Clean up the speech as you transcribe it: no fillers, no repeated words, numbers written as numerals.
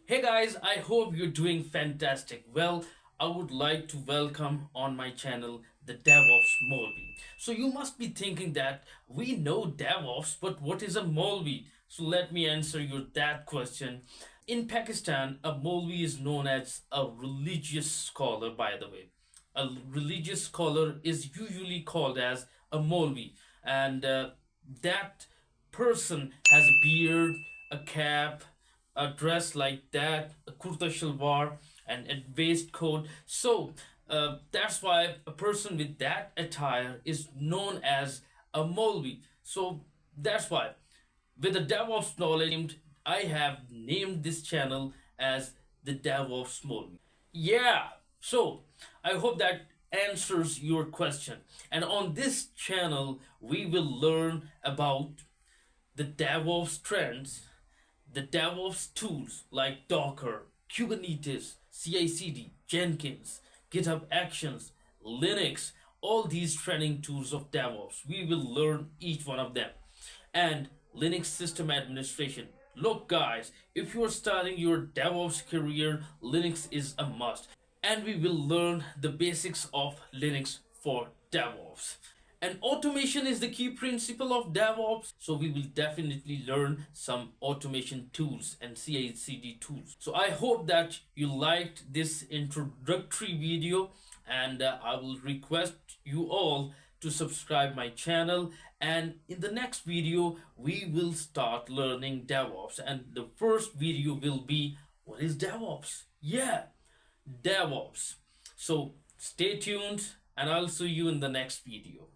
Hey guys, I hope you're doing fantastic. Well, I would like to welcome on my channel the DevOps Molvi. So you must be thinking that we know DevOps, but what is a Molvi? So let me answer you that question. In Pakistan, a Molvi is known as a religious scholar, by the way. A religious scholar is usually called as a Molvi, and that person has a beard, a cap, a dress like that, a kurta shalwar, and a waistcoat. So that's why a person with that attire is known as a Molvi. So that's why, with the DevOps knowledge, I have named this channel as the DevOps Molvi. Yeah, so I hope that answers your question. And on this channel, we will learn about the DevOps trends, the DevOps tools like Docker, Kubernetes, cicd, Jenkins, GitHub Actions, Linux, all these training tools of DevOps. We will learn each one of them. And Linux system administration. Look, guys, if you are starting your DevOps career, Linux is a must. And we will learn the basics of Linux for DevOps. And automation is the key principle of DevOps. So we will definitely learn some automation tools and CI/CD tools. So I hope that you liked this introductory video, and I will request you all to subscribe my channel. And in the next video, we will start learning DevOps. And the first video will be, what is DevOps? Yeah, DevOps. So stay tuned, and I'll see you in the next video.